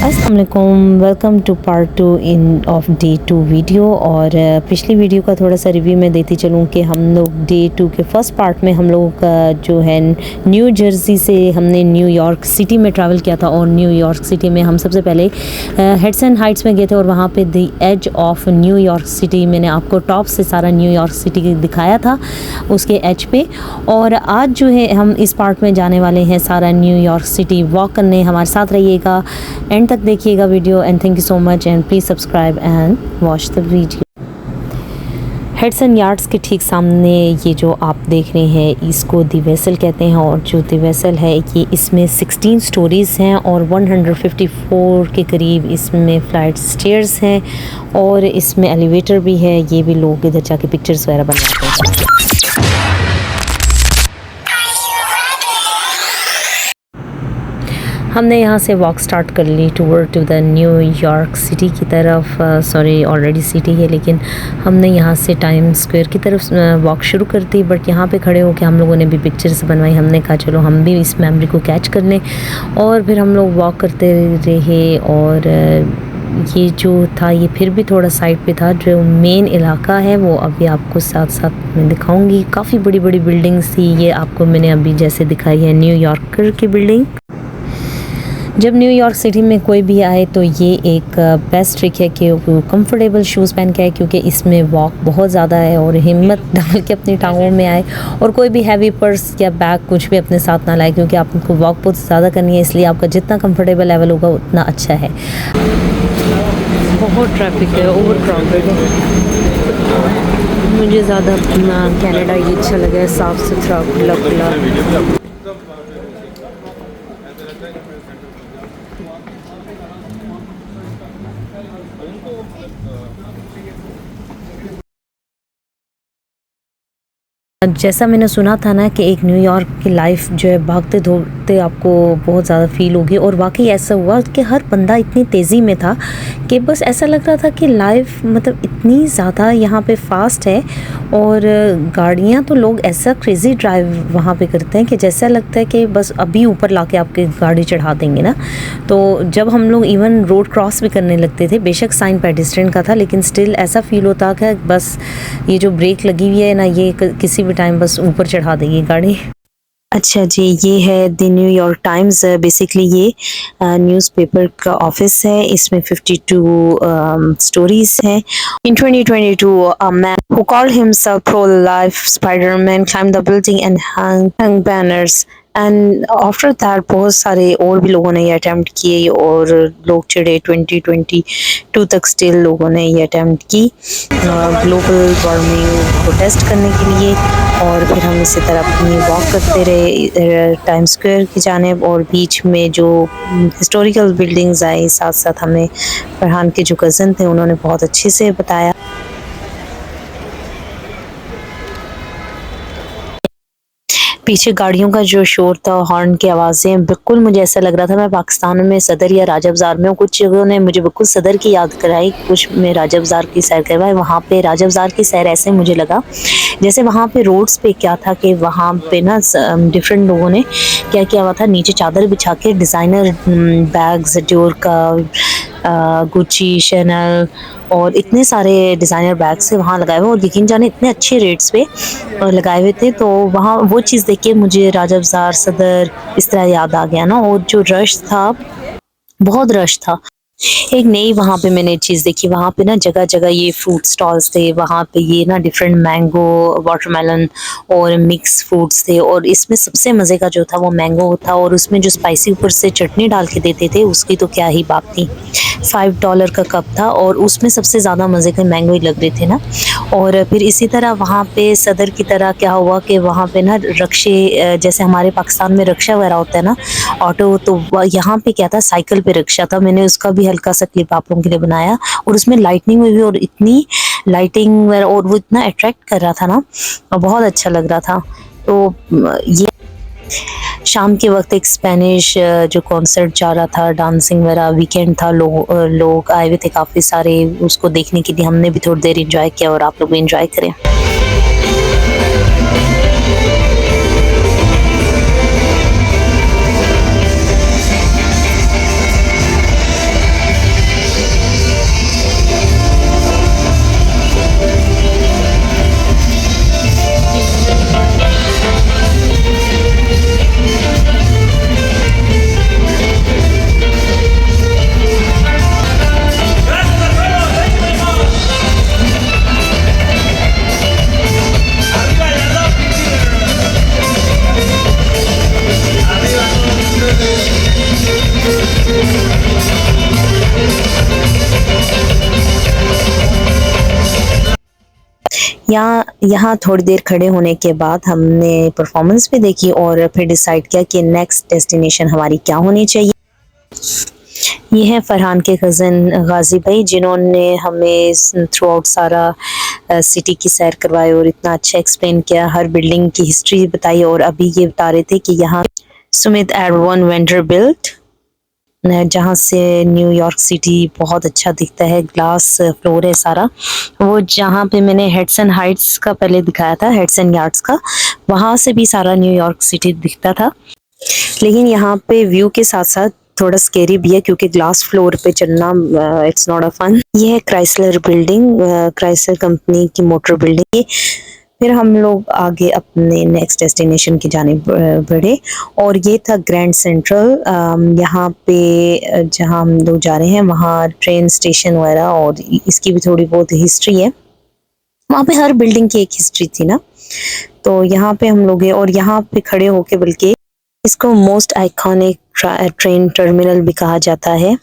अस्सलाम वालेकुम, welcome to part 2 in of day 2 video. और पिछली वीडियो का थोड़ा सा रिव्यू मैं देती चलूँ कि हम लोग डे 2 के फर्स्ट पार्ट में हम लोगों का जो है न्यू जर्सी से हमने न्यूयॉर्क सिटी में ट्रैवल किया था। और न्यूयॉर्क सिटी में हम सबसे पहले हेडसन हाइट्स में गए थे और वहाँ पे the edge of New York city मैंने आपको टॉप से सारा न्यूयॉर्क सिटी दिखाया था उसके एज पे। और आज जो है हम इस पार्ट में जाने वाले हैं सारा न्यूयॉर्क सिटी वॉक करने। हमारे साथ रहिएगा, एंड तक देखिएगा video. And thank you so much and please subscribe and watch the video. Hatsun yards के ठीक सामने ये जो आप देख रहे हैं इसको दी वेसल कहते हैं। और जो दी वेसल है ये इसमें 16 स्टोरीज़ हैं और 154 के करीब इसमें फ्लाइट स्टेयर्स हैं और इसमें एलिवेटर भी है। ये भी लोग इधर जाके पिक्चर्स वगैरह बनवाते हैं। हमने यहाँ से वॉक स्टार्ट कर ली toward to the New York city की तरफ। सॉरी ऑलरेडी सिटी है लेकिन हमने यहाँ से टाइम स्क्वायर की तरफ वॉक शुरू कर दी। बट यहाँ पे खड़े होकर हम लोगों ने भी पिक्चर्स बनवाई। हमने कहा चलो हम भी इस मेमोरी को कैच कर लें। और फिर हम लोग वॉक करते रहे। और ये जो था ये फिर भी थोड़ा साइड पे था। जो मेन इलाका है वो अभी आपको साथ साथ मैं दिखाऊंगी। काफ़ी बड़ी बड़ी बिल्डिंग्स थी। ये आपको मैंने अभी जैसे दिखाई है न्यूयॉर्कर की बिल्डिंग। जब न्यूयॉर्क सिटी में कोई भी आए तो ये एक बेस्ट ट्रिक है कि वो कंफर्टेबल शूज़ पहन के आए, क्योंकि इसमें वॉक बहुत ज़्यादा है। और हिम्मत डाल के अपनी टांगों में आए और कोई भी हैवी पर्स या बैग कुछ भी अपने साथ ना लाए, क्योंकि आपको वॉक बहुत ज़्यादा करनी है। इसलिए आपका जितना कंफर्टेबल लेवल होगा उतना अच्छा है। बहुत ट्रैफिक है, ओवर क्राउडेड है। मुझे ज़्यादा कनाडा ये अच्छा लगा है, साफ़ सुथरा खुला खुला। जैसा मैंने सुना था ना कि एक न्यूयॉर्क की लाइफ जो है भागते दौड़ते आपको बहुत ज़्यादा फील होगी। और वाकई ऐसा हुआ कि हर बंदा इतनी तेज़ी में था कि बस ऐसा लग रहा था कि लाइफ मतलब इतनी ज़्यादा यहाँ पे फास्ट है। और गाड़ियाँ तो लोग ऐसा क्रेज़ी ड्राइव वहाँ पे करते हैं कि जैसा लगता है कि बस अभी ऊपर लाके आपके गाड़ी चढ़ा देंगे ना। तो जब हम लोग इवन रोड क्रॉस भी करने लगते थे, बेशक साइन पेडेस्ट्रियन का था लेकिन स्टिल ऐसा फील होता कि बस ये जो ब्रेक लगी हुई है ना ये किसी टाइम बस ऊपर चढ़ा देगी गाड़ी। अच्छा जी, ये है द न्यूयॉर्क टाइम्स। बेसिकली ये न्यूज़पेपर का ऑफिस है। इसमें 52 स्टोरीज हैं। इन 2022 a man who called himself pro-life Spider-Man climbed the building and hung banners. And after that बहुत सारे और भी लोगों ने ये अटैम्प्ट किए और लोग चिड़े। 2022 तक स्टिल लोगों ने ये अटैम्प्ट की ग्लोबल वार्मिंग प्रोटेस्ट करने के लिए। और फिर हम इसी तरह अपनी वॉक करते रहे टाइम स्क्वायर की जानिब। और बीच में जो हिस्टोरिकल बिल्डिंग्स आई, साथ साथ हमें फरहान के जो कज़न थे उन्होंने बहुत अच्छे से बताया। पीछे गाड़ियों का जो शोर था, हॉर्न की आवाज़ें, बिल्कुल मुझे ऐसा लग रहा था मैं पाकिस्तान में सदर या राजा बाज़ार में हूँ। कुछ जगहों ने मुझे बिल्कुल सदर की याद कराई, कुछ में राजा बाज़ार की सैर करवाई। वहाँ पे राजा बाज़ार की सैर ऐसे मुझे लगा जैसे वहाँ पे रोड्स पे क्या था कि वहाँ पे ना डिफरेंट लोगों ने क्या किया हुआ था, नीचे चादर बिछा के डिज़ाइनर बैग्स, डियोर का, गुची, शैनल और इतने सारे डिज़ाइनर बैग्स से वहाँ लगाए हुए। और यकीन जाने इतने अच्छे रेट्स पे लगाए हुए थे। तो वहाँ वो चीज़ देख के मुझे राजा बाज़ार, सदर इस तरह याद आ गया ना। और जो रश था, बहुत रश था। एक नई वहाँ पे मैंने चीज़ देखी, वहाँ पे ना जगह जगह ये फ्रूट स्टॉल्स थे। वहाँ पे ये ना डिफरेंट मैंगो, वाटरमेलन और मिक्स फ्रूट्स थे। और इसमें सबसे मज़े का जो था वो मैंगो था। और उसमें जो स्पाइसी ऊपर से चटनी डाल के देते थे उसकी तो क्या ही बात थी। $5 का कप था और उसमें सबसे ज़्यादा मज़े के मैंगो ही लग रहे थे ना। और फिर इसी तरह वहाँ पे सदर की तरह क्या हुआ कि वहाँ पे ना रक्शे, जैसे हमारे पाकिस्तान में रक्षा वगैरह होता है ना ऑटो, तो यहाँ पे क्या था, साइकिल पे रिक्शा था। मैंने उसका भी हल्का सा क्लिप आप लोगों के लिए बनाया। और उसमें लाइटनिंग हुई और इतनी लाइटिंग और वो इतना अट्रैक्ट कर रहा था ना, बहुत अच्छा लग रहा था। तो ये शाम के वक्त एक स्पेनिश जो कॉन्सर्ट जा रहा था, डांसिंग वगैरह, वीकेंड था, लोग आए हुए थे काफ़ी सारे उसको देखने के लिए। हमने भी थोड़ी देर इंजॉय किया और आप लोग भी इंजॉय करें। यहाँ थोड़ी देर खड़े होने के बाद हमने परफॉर्मेंस भी देखी और फिर डिसाइड किया कि नेक्स्ट डेस्टिनेशन हमारी क्या होनी चाहिए। ये है फरहान के कज़न गाजी भाई, जिन्होंने हमें थ्रू आउट सारा सिटी की सैर करवाई और इतना अच्छा एक्सप्लेन किया, हर बिल्डिंग की हिस्ट्री बताई। और अभी ये बता रहे थे कि यहाँ सुमित एडवन वेंडरबिल्ट, जहाँ से न्यूयॉर्क सिटी बहुत अच्छा दिखता है, ग्लास फ्लोर है सारा। वो जहाँ पे मैंने हेडसन हाइट्स का पहले दिखाया था, हेडसन यार्ड्स का, वहाँ से भी सारा न्यूयॉर्क सिटी दिखता था। लेकिन यहाँ पे व्यू के साथ साथ थोड़ा स्केरी भी है, क्योंकि ग्लास फ्लोर पे चलना इट्स नॉट अ फन। ये है क्राइसलर बिल्डिंग, क्राइसलर कंपनी की मोटर बिल्डिंग। फिर हम लोग आगे अपने नेक्स्ट डेस्टिनेशन की जानिब बढ़े और ये था ग्रैंड सेंट्रल। यहाँ पे जहाँ हम लोग जा रहे हैं वहाँ ट्रेन स्टेशन वगैरह और इसकी भी थोड़ी बहुत हिस्ट्री है। वहाँ पे हर बिल्डिंग की एक हिस्ट्री थी ना, तो यहाँ पे हम लोग हैं और यहाँ पे खड़े होके, बल्कि इसको मोस्ट आइकॉनिक ट्रेन टर्मिनल भी कहा जाता है।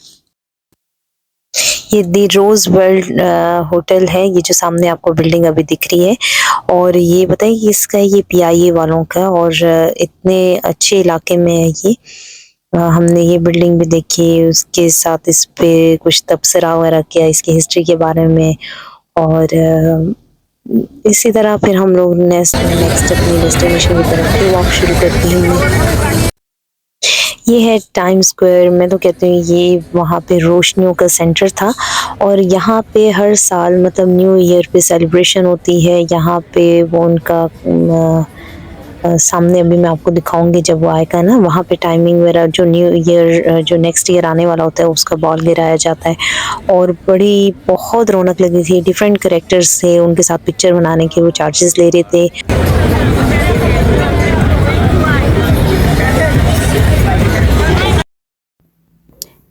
ये दी रोज वर्ल्ड होटल है, ये जो सामने आपको बिल्डिंग अभी दिख रही है। और ये बताइए इसका, ये पीआईए वालों का, और इतने अच्छे इलाके में है ये। हमने ये बिल्डिंग भी देखी, उसके साथ इस पे कुछ तबसरा वगैरह किया इसकी हिस्ट्री के बारे में। और इसी तरह फिर हम लोग नेक्स्ट अपनी डेस्टिनेशन की तरफ वॉक शुरू करते हैं। ये है टाइम स्क्वायर। मैं तो कहती हूँ ये वहाँ पे रोशनियों का सेंटर था और यहाँ पे हर साल मतलब न्यू ईयर पे सेलिब्रेशन होती है। यहाँ पे वो उनका सामने अभी मैं आपको दिखाऊंगी जब वो आएगा ना, वहाँ पे टाइमिंग वगैरह, जो न्यू ईयर जो नेक्स्ट ईयर आने वाला होता है उसका बॉल गिराया जाता है। और बड़ी बहुत रौनक लगी थी, डिफरेंट करेक्टर्स थे, उनके साथ पिक्चर बनाने के वो चार्जेस ले रहे थे।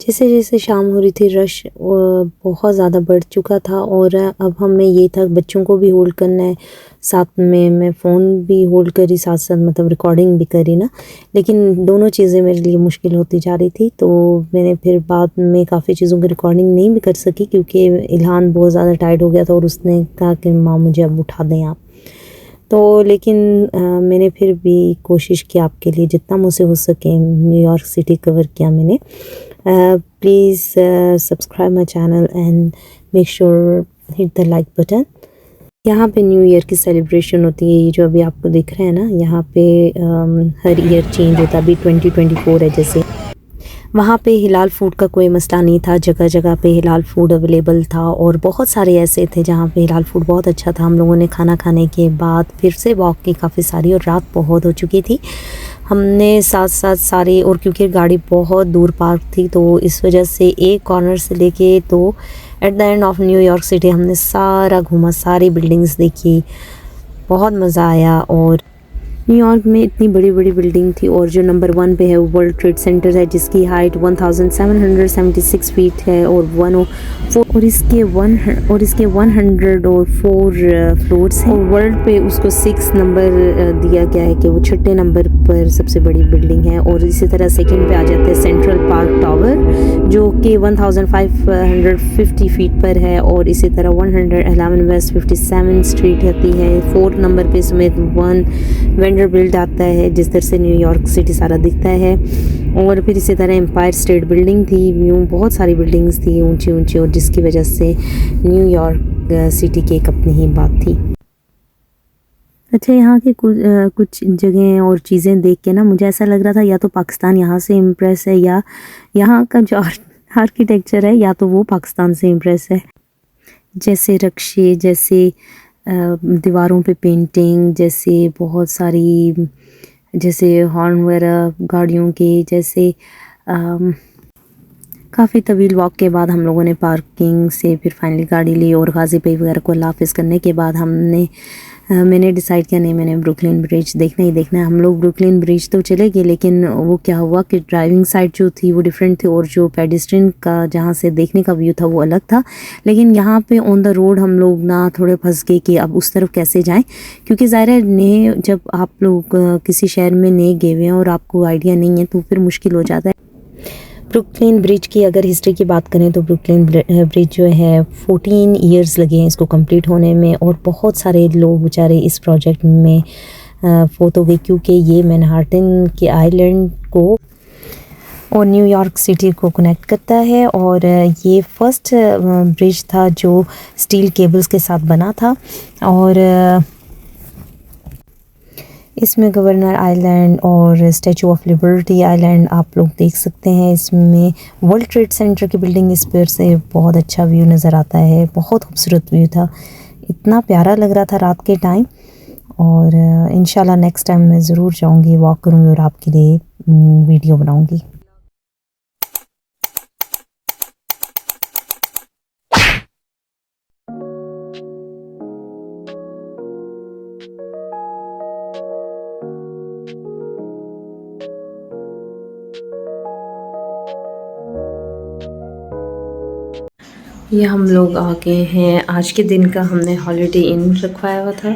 जैसे जैसे शाम हो रही थी रश बहुत ज़्यादा बढ़ चुका था और अब हमें ये था बच्चों को भी होल्ड करना है, साथ में मैं फ़ोन भी होल्ड करी, साथ साथ मतलब रिकॉर्डिंग भी करी ना। लेकिन दोनों चीज़ें मेरे लिए मुश्किल होती जा रही थी, तो मैंने फिर बाद में काफ़ी चीज़ों की रिकॉर्डिंग नहीं भी कर सकी क्योंकि इल्हान बहुत ज़्यादा टायर्ड हो गया था और उसने कहा कि माँ मुझे अब उठा दें आप। तो लेकिन मैंने फिर भी कोशिश की आपके लिए, जितना मुझसे हो सके न्यूयॉर्क सिटी कवर किया मैंने। Please subscribe my channel and make sure hit the like button. यहाँ पे न्यू ईयर की सेलिब्रेशन होती है, ये जो अभी आपको दिख रहा है ना, यहाँ पे हर ईयर चेंज होता है। अभी 2024 है जैसे। वहाँ पे हिलाल फूड का कोई मसला नहीं था, जगह जगह पे हिलाल फूड अवेलेबल था और बहुत सारे ऐसे थे जहाँ पे हिलाल फूड बहुत अच्छा था। हम लोगों ने खाना खाने के बाद फिर से वॉक की काफ़ी सारी और रात बहुत हो चुकी थी। हमने साथ साथ सारे, और क्योंकि गाड़ी बहुत दूर पार्क थी तो इस वजह से एक कॉर्नर से लेके तो at the end of New York city हमने सारा घूमा, सारी बिल्डिंग्स देखी, बहुत मज़ा आया। और न्यूयॉर्क में इतनी बड़ी बड़ी बिल्डिंग थी और जो नंबर 1 पे है वो वर्ल्ड ट्रेड सेंटर है जिसकी हाइट 1776 फीट है और 104 और इसके 104 फ्लोर्स हैं। और वर्ल्ड पे उसको 6 नंबर दिया गया है कि वो 6ठे नंबर पर सबसे बड़ी बिल्डिंग है। और इसी तरह सेकंड पे आ जाता है सेंट्रल पार्क टावर जो कि 1550 फीट पर है। और इसी तरह 111 वेस्ट 57 स्ट्रीट आती है। 4 नंबर पे समेत 1 वेंडरबिल्ट आता है जिस तरह से न्यूयॉर्क सिटी सारा दिखता है। और फिर इसी तरह एम्पायर स्टेट बिल्डिंग थी, यूँ बहुत सारी बिल्डिंग्स थी ऊंची ऊंची, और जिसकी वजह से न्यूयॉर्क सिटी की एक अपनी ही बात थी। अच्छा, यहाँ के कुछ जगह और चीज़ें देख के ना मुझे ऐसा लग रहा था या तो पाकिस्तान यहाँ से इम्प्रेस है या यहाँ का जो आर्किटेक्चर है या तो वो पाकिस्तान से इम्प्रेस है। जैसे रक्शे, जैसे दीवारों पे पेंटिंग, जैसे बहुत सारी, जैसे हॉर्न वगैरह गाड़ियों के, जैसे काफ़ी तवील वॉक के बाद हम लोगों ने पार्किंग से फिर फाइनली गाड़ी ली और गाजी भाई वगैरह को अल्लाह हाफ़िज़ करने के बाद मैंने डिसाइड किया नहीं, मैंने ब्रुकलिन ब्रिज देखना ही देखना है। हम लोग ब्रुकलिन ब्रिज तो चले गए, लेकिन वो क्या हुआ कि ड्राइविंग साइड जो थी वो डिफरेंट थी और जो पेडेस्ट्रियन का जहाँ से देखने का व्यू था वो अलग था। लेकिन यहाँ पे ऑन द रोड हम लोग ना थोड़े फंस गए कि अब उस तरफ कैसे जाएं, क्योंकि ज़ाहिर है नए, जब आप लोग किसी शहर में नए गए हुए हैं और आपको आइडिया नहीं है तो फिर मुश्किल हो जाता है। ब्रुकलिन ब्रिज की अगर हिस्ट्री की बात करें तो ब्रुकलिन ब्रिज जो है 14 इयर्स लगे हैं इसको कंप्लीट होने में, और बहुत सारे लोग बेचारे इस प्रोजेक्ट में फोत हो गए, क्योंकि ये मैनहाटन के आइलैंड को और न्यूयॉर्क सिटी को कनेक्ट करता है। और ये फर्स्ट ब्रिज था जो स्टील केबल्स के साथ बना था। और इसमें गवर्नर आइलैंड और स्टैचू ऑफ लिबर्टी आइलैंड आप लोग देख सकते हैं। इसमें वर्ल्ड ट्रेड सेंटर की बिल्डिंग इस पर से बहुत अच्छा व्यू नज़र आता है, बहुत खूबसूरत व्यू था, इतना प्यारा लग रहा था रात के टाइम। और इंशाल्लाह नेक्स्ट टाइम मैं ज़रूर जाऊंगी, वॉक करूंगी और आपके लिए वीडियो बनाऊंगी। ये हम लोग आ गए हैं। आज के दिन का हमने हॉलिडे इन रखवाया हुआ था,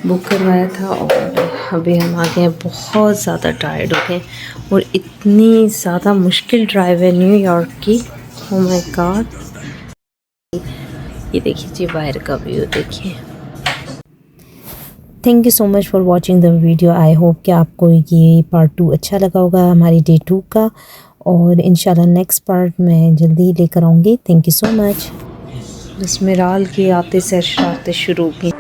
बुक करवाया था, और अभी हम आ गए हैं। बहुत ज़्यादा टायर्ड हो गए, और इतनी ज़्यादा मुश्किल ड्राइव है न्यूयॉर्क की। ओह माय गॉड, ये देखिए जी बाहर का व्यू देखिए। Thank you so much for watching the video. I hope कि आपको ये पार्ट 2 अच्छा लगा होगा हमारी डे 2 का, और इंशाल्लाह नेक्स्ट पार्ट मैं जल्दी ही लेकर आऊँगी। Thank you so much. बस मिराल की आते से शरारतें शुरू की।